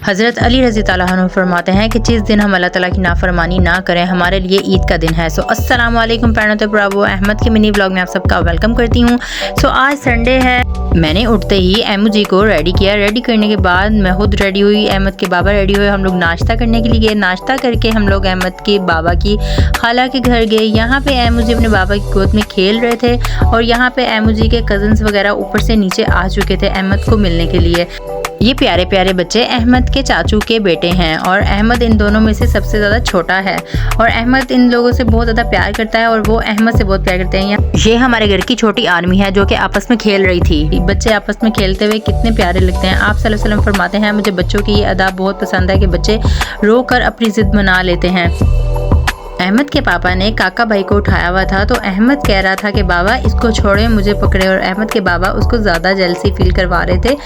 हज़रत अली रज़ी ताला अन्हु फरमाते हैं कि जिस दिन हम अल्लाह ताला की नाफरमानी ना करें हमारे लिए ईद का दिन है। अस्सलाम वालेकुम पैरों तो ब्रावो अहमद के मिनी व्लॉग में आप सबका वेलकम करती हूँ। आज संडे है। मैंने उठते ही एमू जी को रेडी किया। रेडी करने के बाद मैं खुद रेडी हुई, अहमद के बाबा रेडी हुए। हम लोग नाश्ता करने के लिए गए। नाश्ता करके हम लोग अहमद के बाबा की खाला के घर गए। यहाँ पे एमू जी अपने बाबा की गोद में खेल रहे थे और यहाँ पे एमू जी के कज़न्स वगैरह ऊपर से नीचे आ चुके थे अहमद को मिलने के लिए। ये प्यारे प्यारे बच्चे अहमद के चाचू के बेटे हैं और अहमद इन दोनों में से सबसे ज़्यादा छोटा है और अहमद इन लोगों से बहुत ज़्यादा प्यार करता है और वो अहमद से बहुत प्यार करते हैं। ये हमारे घर की छोटी आर्मी है जो कि आपस में खेल रही थी। बच्चे आपस में खेलते हुए कितने प्यारे लगते हैं। आप सल्लल्लाहु अलैहि वसल्लम फरमाते हैं मुझे बच्चों की ये अदा बहुत पसंद है कि बच्चे रो कर अपनी ज़िद मना लेते हैं। अहमद के पापा ने काका भाई को उठाया हुआ था तो अहमद कह रहा था कि बाबा इसको छोड़े मुझे पकड़े और अहमद के बाबा उसको ज़्यादा जेलसी फील करवा रहे थे।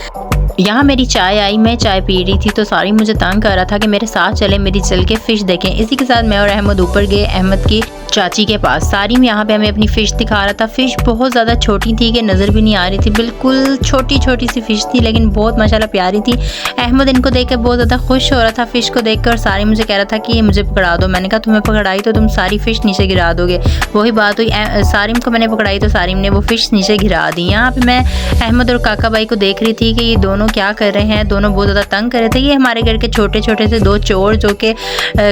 यहाँ मेरी चाय आई, मैं चाय पी रही थी तो सारी मुझे तंग कर रहा था कि मेरे साथ चले, मेरी चल के फ़िश देखें। इसी के साथ मैं और अहमद ऊपर गए अहमद की चाची के पास। सारिम यहाँ पे हमें अपनी फ़िश दिखा रहा था। फ़िश बहुत ज़्यादा छोटी थी कि नज़र भी नहीं आ रही थी, बिल्कुल छोटी छोटी सी फ़िश थी लेकिन बहुत माशाल्लाह प्यारी थी। अहमद इनको देख कर बहुत ज़्यादा खुश हो रहा था फ़िश को देख कर। सारिम मुझे कह रहा था कि ये मुझे पकड़ा दो। मैंने कहा तुम्हें पकड़ाई तो तुम सारी फ़िश नीचे गिरा दोगे। वही बात हुई, सारिम को मैंने पकड़ाई तो सारिम ने वो फ़िश नीचे गिरा दी। यहाँ पर मैं अहमद और काका भाई को देख रही थी कि ये दोनों क्या कर रहे हैं। दोनों बहुत ज़्यादा तंग कर रहे थे। ये हमारे घर के छोटे छोटे से दो चोर जो कि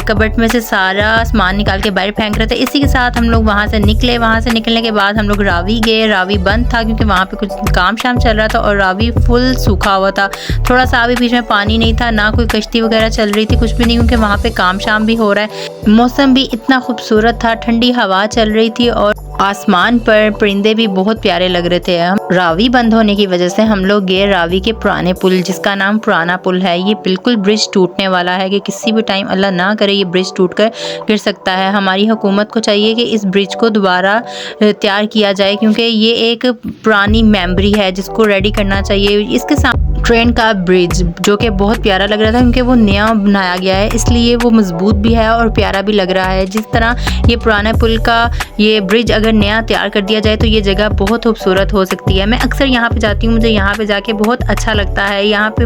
कबर्ड में से सारा सामान निकाल के बाहर फेंक रहे थे। इसी के साथ हम लोग वहाँ से निकले। वहाँ से निकलने के बाद हम लोग रावी गए। रावी बंद था क्योंकि वहाँ पे कुछ काम शाम चल रहा था और रावी फुल सूखा हुआ था। थोड़ा सा भी बीच में पानी नहीं था, ना कोई कश्ती वगैरह चल रही थी, कुछ भी नहीं, क्योंकि वहाँ पे काम शाम भी हो रहा है। मौसम भी इतना खूबसूरत था, ठंडी हवा चल रही थी और आसमान पर परिंदे भी बहुत प्यारे लग रहे थे। हम रावी बंद होने की वजह से हम लोग गए रावी के पुराने पुल, जिसका नाम पुराना पुल है। ये बिल्कुल ब्रिज टूटने वाला है कि किसी भी टाइम अल्लाह ना करे ये ब्रिज टूटकर गिर सकता है। हमारी हुकूमत को चाहिए कि इस ब्रिज को दोबारा तैयार किया जाए क्योंकि ये एक पुरानी मेमोरी है जिसको रेडी करना चाहिए। इसके साथ ट्रेन का ब्रिज जो कि बहुत प्यारा लग रहा था क्योंकि वो नया बनाया गया है, इसलिए वो मजबूत भी है और प्यारा भी लग रहा है। जिस तरह ये पुराने पुल का ये ब्रिज अगर नया तैयार कर दिया जाए तो ये जगह बहुत खूबसूरत हो सकती है। मैं अक्सर यहाँ पे जाती हूँ, मुझे यहाँ पे जाके बहुत अच्छा लगता है। यहाँ पे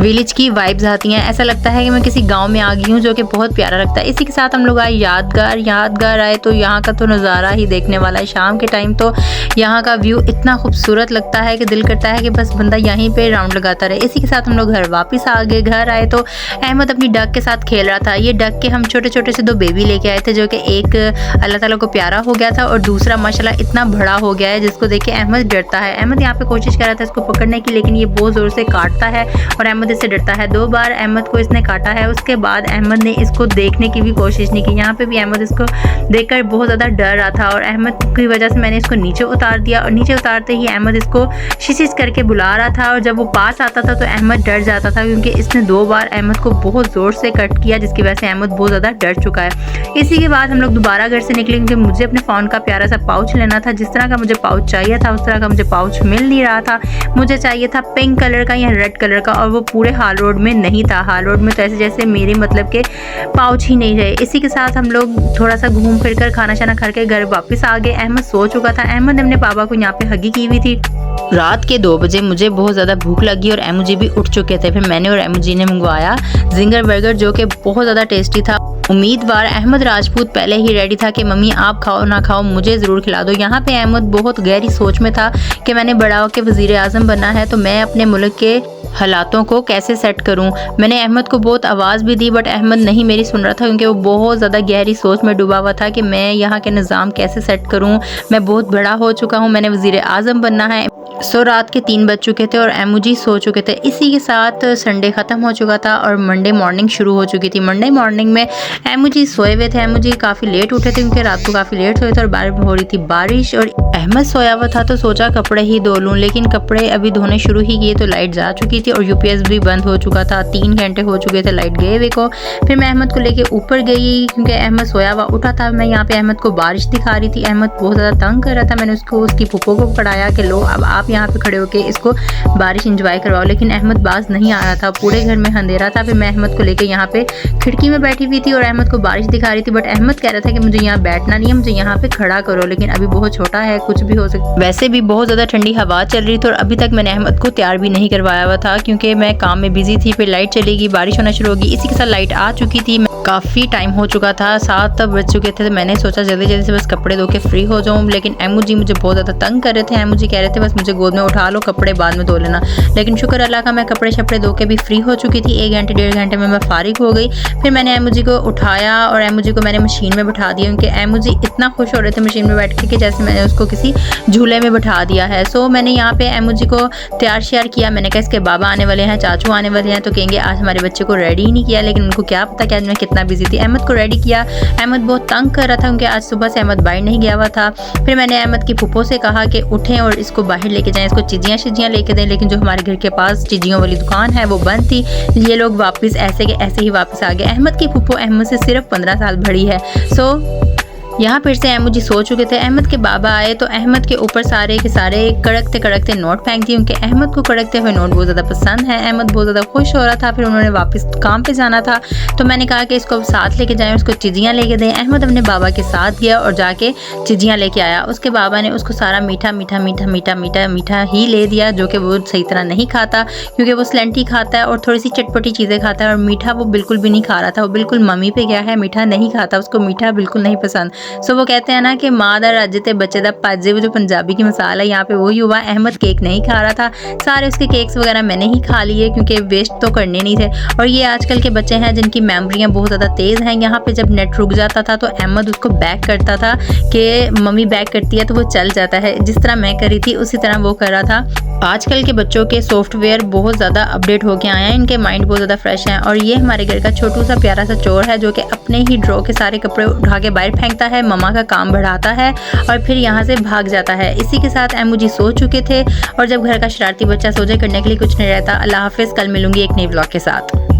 विलेज की वाइब्स आती हैं, ऐसा लगता है कि मैं किसी गांव में आ गई हूँ, जो कि बहुत प्यारा लगता है। इसी के साथ हम लोग आए यादगार आए तो यहाँ का तो नज़ारा ही देखने वाला है। शाम के टाइम तो यहाँ का व्यू इतना खूबसूरत लगता है कि दिल करता है कि बस बंदा यहीं पे राउंड लगाता रहे। इसी के साथ हम लोग घर वापस आ गए। घर आए तो अहमद अपनी डक के साथ खेल रहा था। ये डक के हम छोटे छोटे से दो बेबी लेके आए थे जो कि एक अल्लाह ताला को प्यारा हो गया था और दूसरा माशाल्लाह इतना बड़ा हो गया है जिसको देख के अहमद डरता है। अहमद यहाँ पे कोशिश कर रहा था इसको पकड़ने की, लेकिन ये बहुत ज़ोर से काटता है और अहमद इससे डरता है। 2 बार अहमद को इसने काटा है। उसके बाद अहमद ने इसको देखने की भी कोशिश नहीं की। यहाँ पे भी अहमद इसको देखकर बहुत ज़्यादा डर रहा था और अहमद की वजह से मैंने इसको नीचे उतार दिया और नीचे उतारते ही अहमद इसको शिशिश करके बुला रहा था और जब वो पास आता था तो अहमद डर जाता था क्योंकि इसने 2 बार अहमद को बहुत ज़ोर से कट किया जिसकी वजह से अहमद बहुत ज़्यादा डर चुका है। इसी के बाद हम लोग दोबारा घर से निकले क्योंकि मुझे अपने फ़ोन का प्यारा सा पाउच लेना था। जिस तरह का मुझे पाउच चाहिए था उस तरह का मुझे पाउच मिल नहीं रहा था। मुझे चाहिए था पिंक कलर का या रेड कलर का और वो पूरे हाल रोड में नहीं था। हाल रोड में तो ऐसे जैसे मेरे मतलब के पाउच ही नहीं रहे। इसी के साथ हम लोग थोड़ा सा घूम फिर कर खाना शाना खा के घर वापस आ गए। अहमद सो चुका था। अहमद ने अपने पापा को यहाँ पे हगी की हुई थी। रात के 2 बजे मुझे बहुत ज़्यादा भूख लगी और एमू जी भी उठ चुके थे। फिर मैंने और एमू जी ने मंगवाया जिंगर बर्गर जो कि बहुत ज़्यादा टेस्टी था। उम्मीदवार अहमद राजपूत पहले ही रेडी था कि मम्मी आप खाओ ना खाओ मुझे ज़रूर खिला दो। यहाँ पे अहमद बहुत गहरी सोच में था कि मैंने बड़ा होकर वज़ीर आज़म बनना है तो मैं अपने मुल्क के हालातों को कैसे सेट करूं। मैंने अहमद को बहुत आवाज़ भी दी बट अहमद नहीं मेरी सुन रहा था क्योंकि वो बहुत ज़्यादा गहरी सोच में डूबा हुआ था कि मैं यहाँ के निज़ाम कैसे सेट करूं। मैं बहुत बड़ा हो चुका हूँ, मैंने वज़ीर आज़म बनना है। रात के 3 बज चुके थे और एमू जी सो चुके थे। इसी के साथ संडे ख़त्म हो चुका था और मंडे मॉर्निंग शुरू हो चुकी थी। मंडे मॉर्निंग में एमू जी सोए हुए थे। एमू जी काफ़ी लेट उठे थे क्योंकि रात को काफ़ी लेट सोए थे और बाहर हो रही थी बारिश और अहमद सोया हुआ था तो सोचा कपड़े ही धो लूँ, लेकिन कपड़े अभी धोने शुरू ही किए तो लाइट जा चुकी थी और यूपीएस भी बंद हो चुका था। 3 घंटे हो चुके थे लाइट गए हुए को। फिर मैं अहमद को लेके ऊपर गई क्योंकि अहमद सोया हुआ उठा था। मैं यहाँ पे अहमद को बारिश दिखा रही थी। अहमद बहुत ज़्यादा तंग कर रहा था। मैंने उसकी फूफो को पकड़ाया कि लो अब आप आप यहाँ पे खड़े होके इसको बारिश इंजॉय करवाओ। लेकिन अहमद बाज नहीं आ रहा था, पूरे घर में अंधेरा था। फिर मैं अहमद को लेके यहाँ पे खिड़की में बैठी हुई थी और अहमद को बारिश दिखा रही थी, बट अहमद कह रहा था कि मुझे यहाँ बैठना नहीं है, मुझे यहाँ पे खड़ा करो। लेकिन अभी बहुत छोटा है, कुछ भी हो सकता। वैसे भी बहुत ज़्यादा ठंडी हवा चल रही थी और अभी तक मैंने अहमद को तैयार भी नहीं करवाया हुआ था, क्योंकि मैं काम में बिजी थी। फिर लाइट चलेगी, बारिश होना शुरू होगी, इसी के साथ लाइट आ चुकी थी। काफ़ी टाइम हो चुका था, 7 तब बज चुके थे। तो मैंने सोचा जल्दी जल्दी से बस कपड़े धो के फ्री हो जाऊँ। लेकिन अम्मू जी मुझे बहुत ज़्यादा तंग कर रहे थे। अम्मू जी कह रहे थे बस मुझे गोद में उठा लो, कपड़े बाद में धो लेना। लेकिन शुक्र अल्लाह का मैं कपड़े शपड़े धो के भी फ्री हो चुकी थी। 1 घंटे 1.5 घंटे में मैं फारिग हो गई। फिर मैंने अम्मू जी को उठाया और अम्मू जी को मैंने मशीन में बिठा दिया, क्योंकि अम्मू जी इतना खुश हो रहे थे मशीन में बैठ के कि जैसे मैंने उसको किसी झूले में बिठा दिया है। सो मैंने यहाँ पे अम्मू जी को तैयार श्यार किया। मैंने कहा इसके बाबा आने वाले हैं, चाचू आने वाले हैं, तो कहेंगे आज हमारे बच्चे को रेडी ही नहीं किया। लेकिन उनको क्या पता कि आज मैं कितना बिजी थी। अहमद को रेडी किया। अहमद बहुत तंग कर रहा था, क्योंकि आज सुबह से अहमद बाहर नहीं गया हुआ था। फिर मैंने अहमद की फूफो से कहा कि उठें और इसको बाहर लेके जाएं, इसको चिजियाँ शिजियाँ लेके दें। लेकिन जो हमारे घर के पास चिजियों वाली दुकान है वो बंद थी। ये लोग वापस ऐसे के ऐसे ही वापस आ गए। अहमद की फूफो अहमद से सिर्फ 15 साल बड़ी है। सो यहाँ फिर से अहमद जी सो चुके थे। अहमद के बाबा आए तो अहमद के ऊपर सारे के सारे कड़कते कड़कते नोट फेंक दिए, क्योंकि अहमद को कड़कते हुए नोट बहुत ज़्यादा पसंद है। अहमद बहुत ज़्यादा खुश हो रहा था। फिर उन्होंने वापस काम पे जाना था, तो मैंने कहा कि इसको साथ लेके जाएं, उसको चिजियाँ लेके दें। अहमद अपने बाबा के साथ गया और जाके चिजियाँ लेके आया। उसके बाबा ने उसको सारा मीठा मीठा मीठा मीठा मीठा मीठा ही ले दिया, जो कि वो सही तरह नहीं खाता, क्योंकि वो स्लेंटी खाता है और थोड़ी सी चटपटी चीज़ें खाता है। और मीठा वो बिल्कुल भी नहीं खा रहा था, वो बिल्कुल मम्मी पे गया है, मीठा नहीं खाता, उसको मीठा बिल्कुल नहीं पसंद। सो वो कहते हैं ना कि माँ दा रज ते बच्चे दा पाजे, वो जो पंजाबी की मिसाल है, यहाँ पे वही हुआ। अहमद केक नहीं खा रहा था, सारे उसके केक्स वगैरह मैंने ही खा लिए, क्योंकि वेस्ट तो करने नहीं थे। और ये आजकल के बच्चे हैं जिनकी मेमोरियाँ बहुत ज़्यादा तेज़ हैं। यहाँ पे जब नेट रुक जाता था तो अहमद उसको बैक करता था कि मम्मी बैक करती है तो वो चल जाता है। जिस तरह मैं करी थी उसी तरह वो कर रहा था। आजकल के बच्चों के सॉफ्टवेयर बहुत ज़्यादा अपडेट होके आए हैं, इनके माइंड बहुत ज़्यादा फ्रेश हैं। और ये हमारे घर का छोटू सा प्यारा सा चोर है, जो कि अपने ही ड्रॉ के सारे कपड़े उठा के बाहर फेंकता है, मम्मा का काम बढ़ाता है और फिर यहाँ से भाग जाता है। इसी के साथ अम्मू जी सो चुके थे, और जब घर का शरारती बच्चा सो जाए करने के लिए कुछ नहीं रहता। अल्लाह हाफिज़, कल मिलूंगी एक नई व्लॉग के साथ।